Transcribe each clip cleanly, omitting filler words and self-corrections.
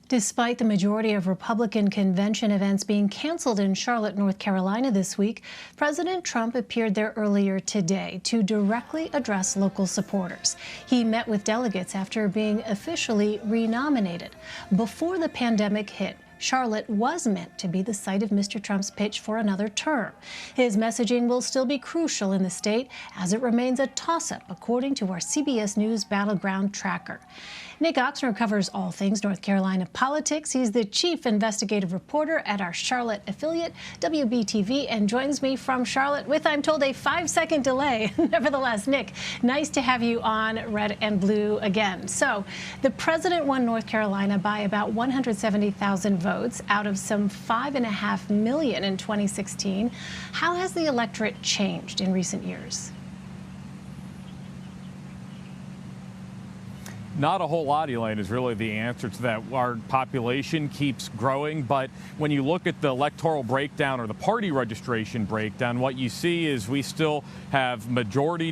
Despite the majority of Republican convention events being canceled in Charlotte, North Carolina this week, President Trump appeared there earlier today to directly address local supporters. He met with delegates after being officially renominated. Before the pandemic hit, Charlotte was meant to be the site of Mr. Trump's pitch for another term. His messaging will still be crucial in the state as it remains a toss-up, according to our CBS News Battleground tracker. Nick Oxner covers all things North Carolina politics. He's the chief investigative reporter at our Charlotte affiliate, WBTV, and joins me from Charlotte with, I'm told, a 5-second delay. Nevertheless, Nick, nice to have you on Red and Blue again. So the president won North Carolina by about 170,000 votes out of some 5.5 million in 2016. How has the electorate changed in recent years? Not a whole lot, Elaine, is really the answer to that. Our population keeps growing, but when you look at the electoral breakdown or the party registration breakdown, what you see is we still have a majority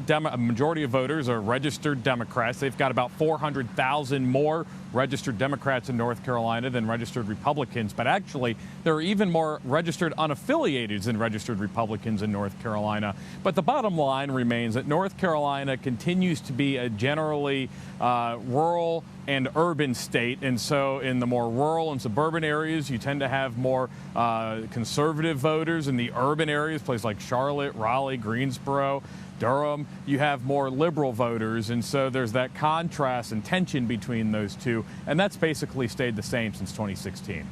of voters are registered Democrats. They've got about 400,000 more registered Democrats in North Carolina than registered Republicans, but actually there are even more registered unaffiliated than registered Republicans in North Carolina. But the bottom line remains that North Carolina continues to be a generally rural and urban state, and so in the more rural and suburban areas you tend to have more conservative voters. In the urban areas, places like Charlotte, Raleigh, Greensboro, Durham, you have more liberal voters, and so there's that contrast and tension between those two, and that's basically stayed the same since 2016.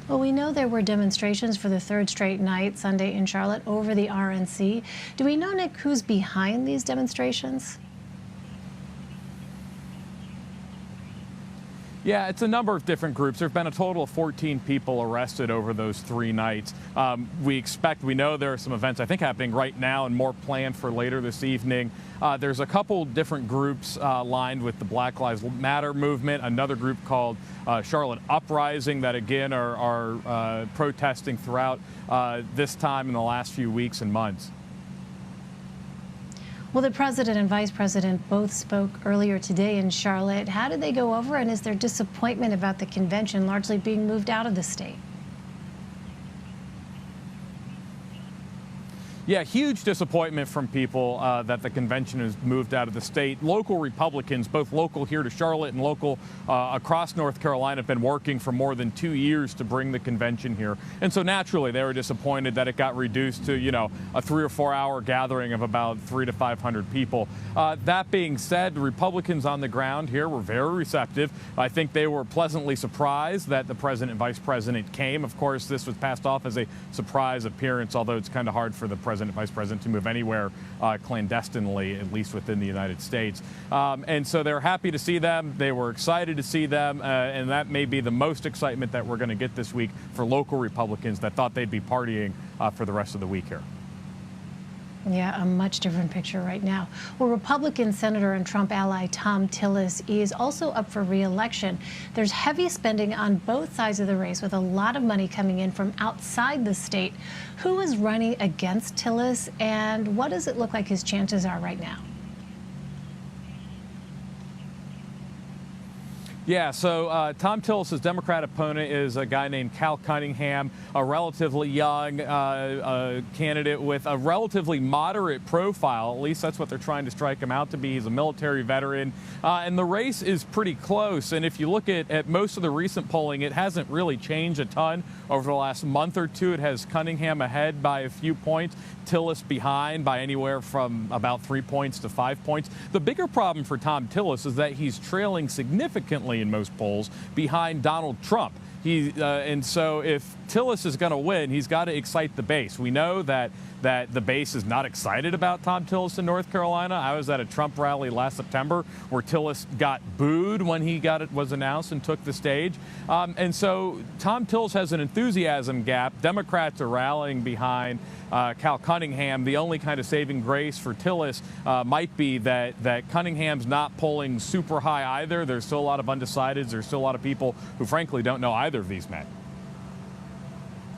Well, we know there were demonstrations for the third straight night Sunday in Charlotte over the RNC. Do we know, Nick, who's behind these demonstrations? Yeah, it's a number of different groups. There have been a total of 14 people arrested over those 3 nights. We know there are some events, I think, happening right now and more planned for later this evening. There's a couple different groups lined with the Black Lives Matter movement, another group called Charlotte Uprising that, again, are protesting throughout this time in the last few weeks and months. Well, the president and vice president both spoke earlier today in Charlotte. How did they go over, and is there disappointment about the convention largely being moved out of the state? Yeah, huge disappointment from people that the convention has moved out of the state. Local Republicans, both local here to Charlotte and local across North Carolina, have been working for more than 2 years to bring the convention here. And so naturally, they were disappointed that it got reduced to, a 3 or 4 hour gathering of about 300 to 500 people. That being said, the Republicans on the ground here were very receptive. I think they were pleasantly surprised that the president and vice president came. Of course, this was passed off as a surprise appearance, although it's kind of hard for the president and vice president to move anywhere clandestinely, at least within the United States. And so they're happy to see them. They were excited to see them. And that may be the most excitement that we're going to get this week for local Republicans that thought they'd be partying for the rest of the week here. Yeah, a much different picture right now. Well, Republican Senator and Trump ally Tom Tillis is also up for re-election. There's heavy spending on both sides of the race, with a lot of money coming in from outside the state. Who is running against Tillis, and what does it look like his chances are right now? Yeah, so Tom Tillis' Democrat opponent is a guy named Cal Cunningham, a relatively young candidate with a relatively moderate profile. At least that's what they're trying to strike him out to be. He's a military veteran, and the race is pretty close. And if you look at most of the recent polling, it hasn't really changed a ton over the last month or two. It has Cunningham ahead by a few points, Tillis behind by anywhere from about 3 points to 5 points. The bigger problem for Tom Tillis is that he's trailing significantly in most polls behind Donald Trump. And so if Tillis is going to win, he's got to excite the base. We know that the base is not excited about Tom Tillis in North Carolina. I was at a Trump rally last September where Tillis got booed when he was announced and took the stage. And so Tom Tillis has an enthusiasm gap. Democrats are rallying behind Cal Cunningham. The only kind of saving grace for Tillis might be that Cunningham's not polling super high either. There's still a lot of undecideds. There's still a lot of people who frankly don't know either of these men.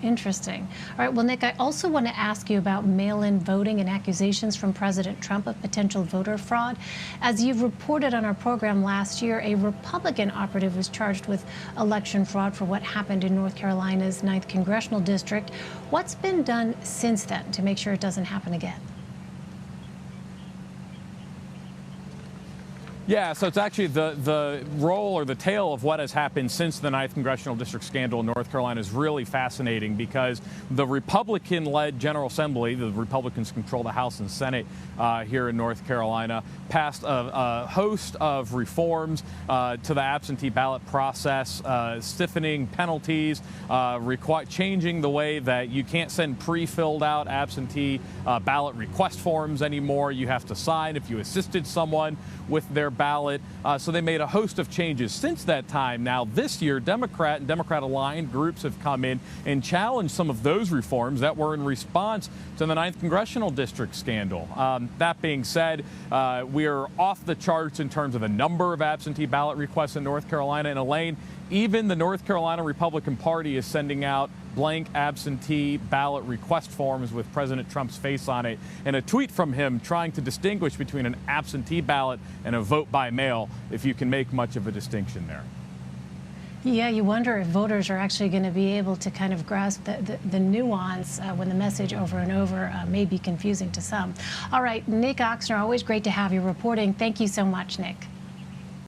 Interesting. All right. Well, Nick, I also want to ask you about mail-in voting and accusations from President Trump of potential voter fraud. As you've reported on our program last year, a Republican operative was charged with election fraud for what happened in North Carolina's 9th Congressional District. What's been done since then to make sure it doesn't happen again? Yeah, so it's actually the role or the tale of what has happened since the 9th Congressional District scandal in North Carolina is really fascinating, because the Republican-led General Assembly, the Republicans control the House and Senate here in North Carolina, passed a host of reforms to the absentee ballot process, stiffening penalties, changing the way that you can't send pre-filled out absentee ballot request forms anymore. You have to sign if you assisted someone with their ballot. So they made a host of changes since that time. Now, this year, Democrat and Democrat-aligned groups have come in and challenged some of those reforms that were in response to the 9th Congressional District scandal. That being said, we are off the charts in terms of the number of absentee ballot requests in North Carolina. And Elaine, even the North Carolina Republican Party is sending out blank absentee ballot request forms with President Trump's face on it, and a tweet from him trying to distinguish between an absentee ballot and a vote by mail, if you can make much of a distinction there. Yeah, you wonder if voters are actually going to be able to kind of grasp the nuance when the message over and over may be confusing to some. All right, Nick Oxner, always great to have you reporting. Thank you so much, Nick.